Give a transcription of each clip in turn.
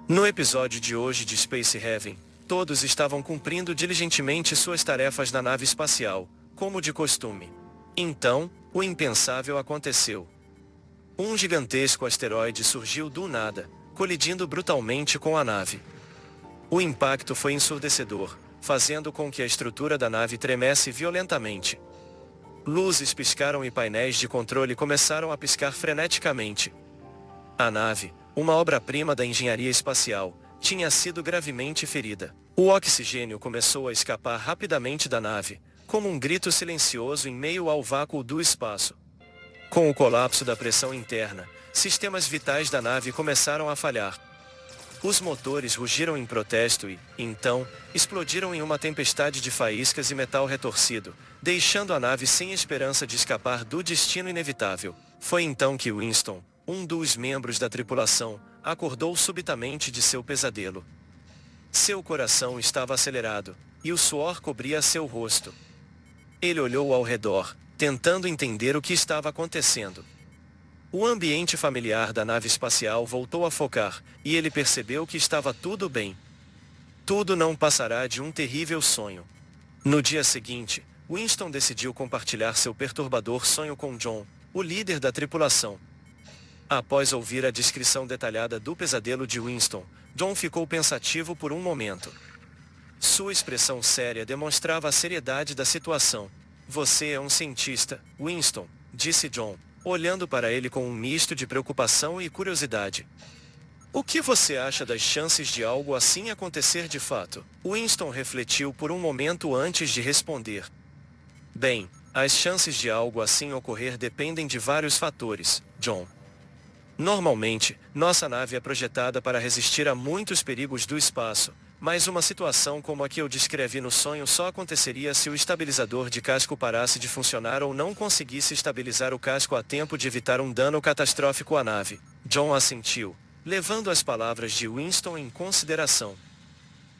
No episódio de hoje de Space Heaven, todos estavam cumprindo diligentemente suas tarefas na nave espacial, como de costume. Então, o impensável aconteceu. Um gigantesco asteroide surgiu do nada, colidindo brutalmente com a nave. O impacto foi ensurdecedor, fazendo com que a estrutura da nave tremesse violentamente. Luzes piscaram e painéis de controle começaram a piscar freneticamente. A nave, uma obra-prima da engenharia espacial, tinha sido gravemente ferida. O oxigênio começou a escapar rapidamente da nave, como um grito silencioso em meio ao vácuo do espaço. Com o colapso da pressão interna, sistemas vitais da nave começaram a falhar. Os motores rugiram em protesto e, então, explodiram em uma tempestade de faíscas e metal retorcido, deixando a nave sem esperança de escapar do destino inevitável. Foi então que Winston, um dos membros da tripulação, acordou subitamente de seu pesadelo. Seu coração estava acelerado, e o suor cobria seu rosto. Ele olhou ao redor, tentando entender o que estava acontecendo. O ambiente familiar da nave espacial voltou a focar, e ele percebeu que estava tudo bem. Tudo não passará de um terrível sonho. No dia seguinte, Winston decidiu compartilhar seu perturbador sonho com John, o líder da tripulação. Após ouvir a descrição detalhada do pesadelo de Winston, John ficou pensativo por um momento. Sua expressão séria demonstrava a seriedade da situação. Você é um cientista, Winston, disse John, olhando para ele com um misto de preocupação e curiosidade. O que você acha das chances de algo assim acontecer de fato? Winston refletiu por um momento antes de responder. Bem, as chances de algo assim ocorrer dependem de vários fatores, John. Normalmente, nossa nave é projetada para resistir a muitos perigos do espaço, mas uma situação como a que eu descrevi no sonho só aconteceria se o estabilizador de casco parasse de funcionar ou não conseguisse estabilizar o casco a tempo de evitar um dano catastrófico à nave. John assentiu, levando as palavras de Winston em consideração.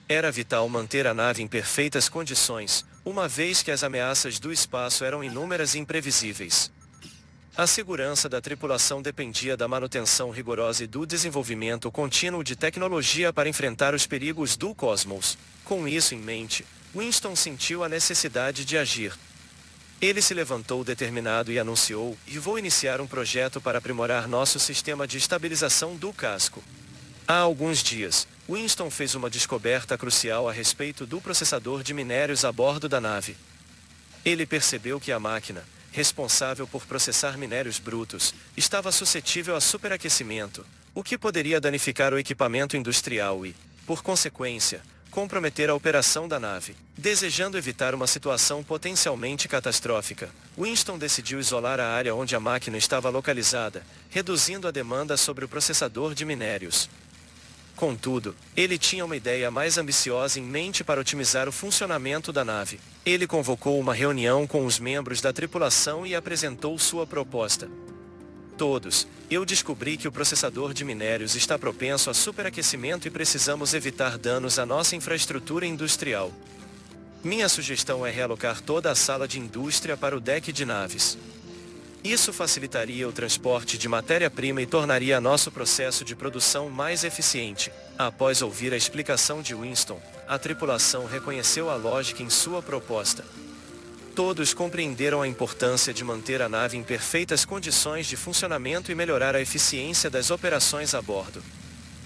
Era vital manter a nave em perfeitas condições, uma vez que as ameaças do espaço eram inúmeras e imprevisíveis. A segurança da tripulação dependia da manutenção rigorosa e do desenvolvimento contínuo de tecnologia para enfrentar os perigos do cosmos. Com isso em mente, Winston sentiu a necessidade de agir. Ele se levantou determinado e anunciou: "Vou iniciar um projeto para aprimorar nosso sistema de estabilização do casco." Há alguns dias, Winston fez uma descoberta crucial a respeito do processador de minérios a bordo da nave. Ele percebeu que a máquina, responsável por processar minérios brutos, estava suscetível a superaquecimento, o que poderia danificar o equipamento industrial e, por consequência, comprometer a operação da nave. Desejando evitar uma situação potencialmente catastrófica, Winston decidiu isolar a área onde a máquina estava localizada, reduzindo a demanda sobre o processador de minérios. Contudo, ele tinha uma ideia mais ambiciosa em mente para otimizar o funcionamento da nave. Ele convocou uma reunião com os membros da tripulação e apresentou sua proposta. Todos, eu descobri que o processador de minérios está propenso a superaquecimento e precisamos evitar danos à nossa infraestrutura industrial. Minha sugestão é realocar toda a sala de indústria para o deck de naves. Isso facilitaria o transporte de matéria-prima e tornaria nosso processo de produção mais eficiente. Após ouvir a explicação de Winston, a tripulação reconheceu a lógica em sua proposta. Todos compreenderam a importância de manter a nave em perfeitas condições de funcionamento e melhorar a eficiência das operações a bordo.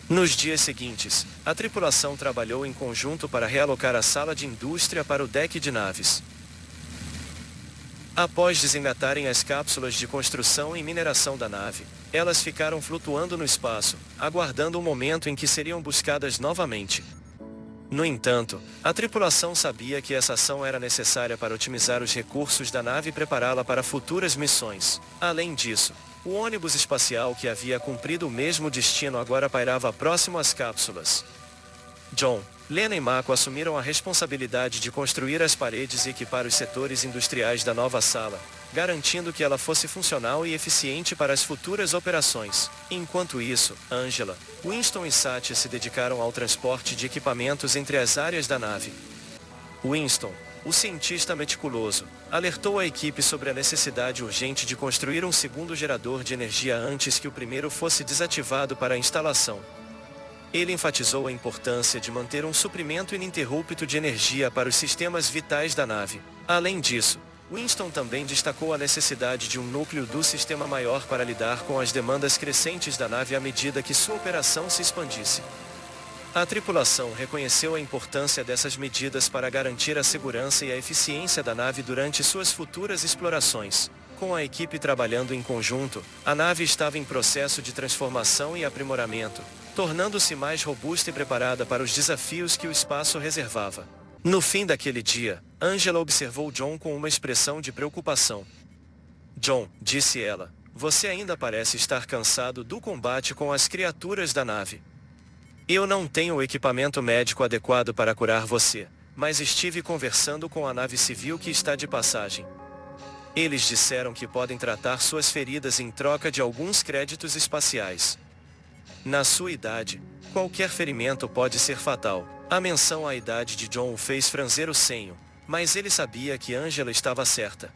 Nos dias seguintes, a tripulação trabalhou em conjunto para realocar a sala de indústria para o deck de naves. Após desengatarem as cápsulas de construção e mineração da nave, elas ficaram flutuando no espaço, aguardando o momento em que seriam buscadas novamente. No entanto, a tripulação sabia que essa ação era necessária para otimizar os recursos da nave e prepará-la para futuras missões. Além disso, o ônibus espacial que havia cumprido o mesmo destino agora pairava próximo às cápsulas. John, Lena e Mako assumiram a responsabilidade de construir as paredes e equipar os setores industriais da nova sala, garantindo que ela fosse funcional e eficiente para as futuras operações. Enquanto isso, Angela, Winston e Satya se dedicaram ao transporte de equipamentos entre as áreas da nave. Winston, o cientista meticuloso, alertou a equipe sobre a necessidade urgente de construir um segundo gerador de energia antes que o primeiro fosse desativado para a instalação. Ele enfatizou a importância de manter um suprimento ininterrupto de energia para os sistemas vitais da nave. Além disso, Winston também destacou a necessidade de um núcleo do sistema maior para lidar com as demandas crescentes da nave à medida que sua operação se expandisse. A tripulação reconheceu a importância dessas medidas para garantir a segurança e a eficiência da nave durante suas futuras explorações. Com a equipe trabalhando em conjunto, a nave estava em processo de transformação e aprimoramento, tornando-se mais robusta e preparada para os desafios que o espaço reservava. No fim daquele dia, Angela observou John com uma expressão de preocupação. "John", disse ela, "você ainda parece estar cansado do combate com as criaturas da nave. Eu não tenho o equipamento médico adequado para curar você, mas estive conversando com a nave civil que está de passagem. Eles disseram que podem tratar suas feridas em troca de alguns créditos espaciais. Na sua idade, qualquer ferimento pode ser fatal." A menção à idade de John o fez franzir o senho, mas ele sabia que Angela estava certa.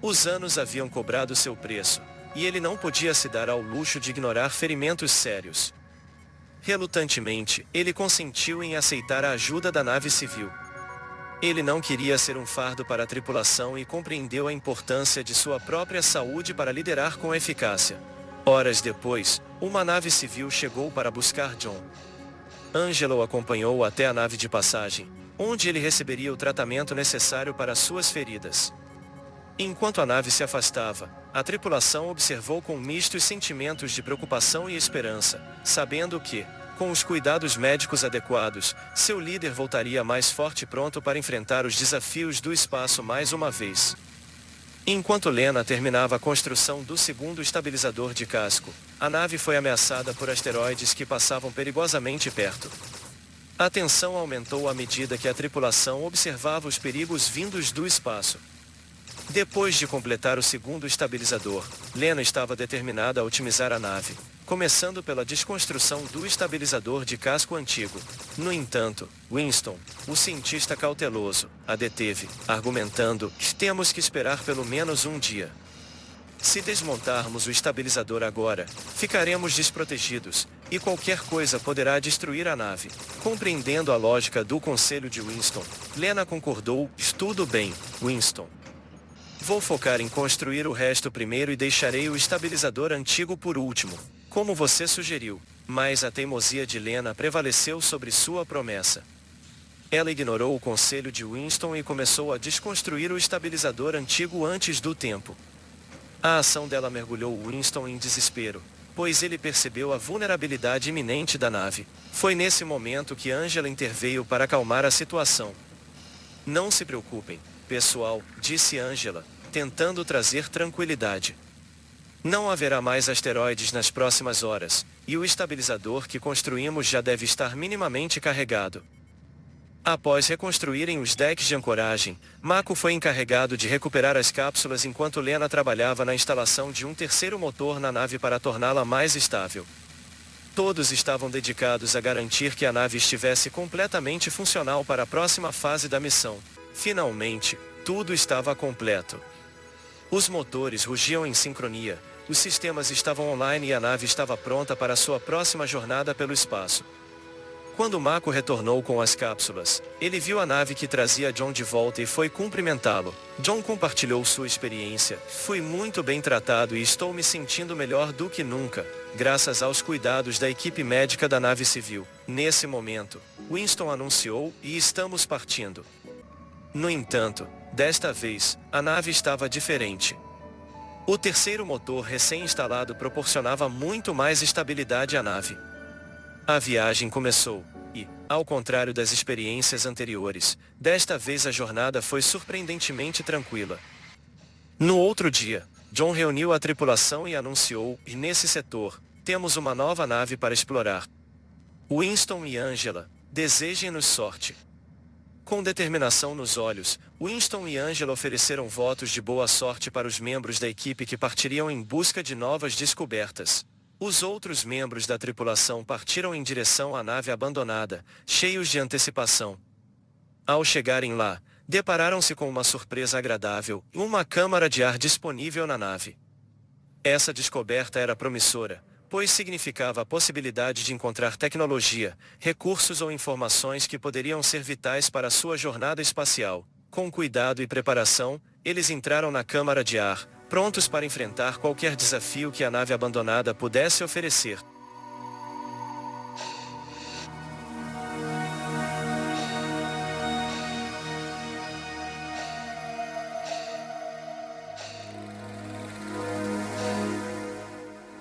Os anos haviam cobrado seu preço, e ele não podia se dar ao luxo de ignorar ferimentos sérios. Relutantemente, ele consentiu em aceitar a ajuda da nave civil. Ele não queria ser um fardo para a tripulação e compreendeu a importância de sua própria saúde para liderar com eficácia. Horas depois, uma nave civil chegou para buscar John. Angela o acompanhou até a nave de passagem, onde ele receberia o tratamento necessário para suas feridas. Enquanto a nave se afastava, a tripulação observou com mistos sentimentos de preocupação e esperança, sabendo que, com os cuidados médicos adequados, seu líder voltaria mais forte e pronto para enfrentar os desafios do espaço mais uma vez. Enquanto Lena terminava a construção do segundo estabilizador de casco, a nave foi ameaçada por asteroides que passavam perigosamente perto. A tensão aumentou à medida que a tripulação observava os perigos vindos do espaço. Depois de completar o segundo estabilizador, Lena estava determinada a otimizar a nave, começando pela desconstrução do estabilizador de casco antigo. No entanto, Winston, o cientista cauteloso, a deteve, argumentando que temos que esperar pelo menos um dia. Se desmontarmos o estabilizador agora, ficaremos desprotegidos, e qualquer coisa poderá destruir a nave. Compreendendo a lógica do conselho de Winston, Lena concordou: "Tudo bem, Winston. Vou focar em construir o resto primeiro e deixarei o estabilizador antigo por último, como você sugeriu." Mas a teimosia de Lena prevaleceu sobre sua promessa. Ela ignorou o conselho de Winston e começou a desconstruir o estabilizador antigo antes do tempo. A ação dela mergulhou Winston em desespero, pois ele percebeu a vulnerabilidade iminente da nave. Foi nesse momento que Angela interveio para acalmar a situação. "Não se preocupem, pessoal", disse Angela, tentando trazer tranquilidade. "Não haverá mais asteroides nas próximas horas, e o estabilizador que construímos já deve estar minimamente carregado." Após reconstruírem os decks de ancoragem, Mako foi encarregado de recuperar as cápsulas enquanto Lena trabalhava na instalação de um terceiro motor na nave para torná-la mais estável. Todos estavam dedicados a garantir que a nave estivesse completamente funcional para a próxima fase da missão. Finalmente, tudo estava completo. Os motores rugiam em sincronia, os sistemas estavam online e a nave estava pronta para sua próxima jornada pelo espaço. Quando Mako retornou com as cápsulas, ele viu a nave que trazia John de volta e foi cumprimentá-lo. John compartilhou sua experiência: "Fui muito bem tratado e estou me sentindo melhor do que nunca, graças aos cuidados da equipe médica da nave civil." Nesse momento, Winston anunciou: "E estamos partindo." No entanto, desta vez, a nave estava diferente. O terceiro motor recém-instalado proporcionava muito mais estabilidade à nave. A viagem começou, e, ao contrário das experiências anteriores, desta vez a jornada foi surpreendentemente tranquila. No outro dia, John reuniu a tripulação e anunciou: "E nesse setor, temos uma nova nave para explorar. Winston e Angela, desejem-nos sorte." Com determinação nos olhos, Winston e Angela ofereceram votos de boa sorte para os membros da equipe que partiriam em busca de novas descobertas. Os outros membros da tripulação partiram em direção à nave abandonada, cheios de antecipação. Ao chegarem lá, depararam-se com uma surpresa agradável: uma câmara de ar disponível na nave. Essa descoberta era promissora, pois significava a possibilidade de encontrar tecnologia, recursos ou informações que poderiam ser vitais para sua jornada espacial. Com cuidado e preparação, eles entraram na câmara de ar, prontos para enfrentar qualquer desafio que a nave abandonada pudesse oferecer.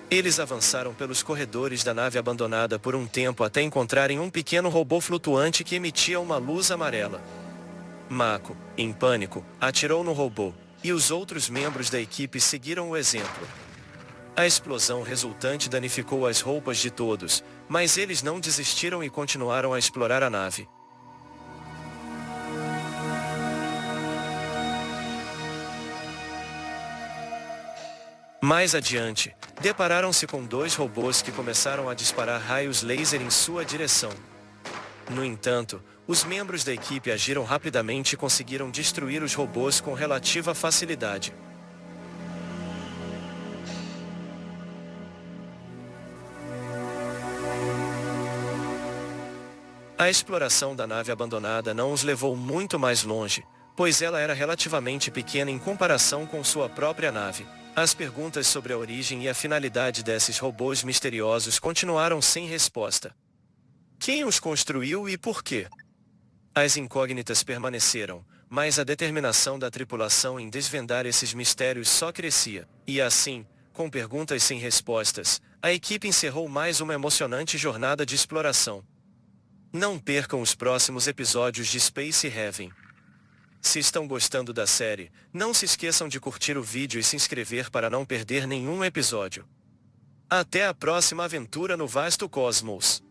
Eles avançaram pelos corredores da nave abandonada por um tempo até encontrarem um pequeno robô flutuante que emitia uma luz amarela. Mako, em pânico, atirou no robô, e os outros membros da equipe seguiram o exemplo. A explosão resultante danificou as roupas de todos, mas eles não desistiram e continuaram a explorar a nave. Mais adiante, depararam-se com dois robôs que começaram a disparar raios laser em sua direção. No entanto, os membros da equipe agiram rapidamente e conseguiram destruir os robôs com relativa facilidade. A exploração da nave abandonada não os levou muito mais longe, pois ela era relativamente pequena em comparação com sua própria nave. As perguntas sobre a origem e a finalidade desses robôs misteriosos continuaram sem resposta. Quem os construiu e por quê? As incógnitas permaneceram, mas a determinação da tripulação em desvendar esses mistérios só crescia. E assim, com perguntas sem respostas, a equipe encerrou mais uma emocionante jornada de exploração. Não percam os próximos episódios de Space Heaven. Se estão gostando da série, não se esqueçam de curtir o vídeo e se inscrever para não perder nenhum episódio. Até a próxima aventura no vasto cosmos!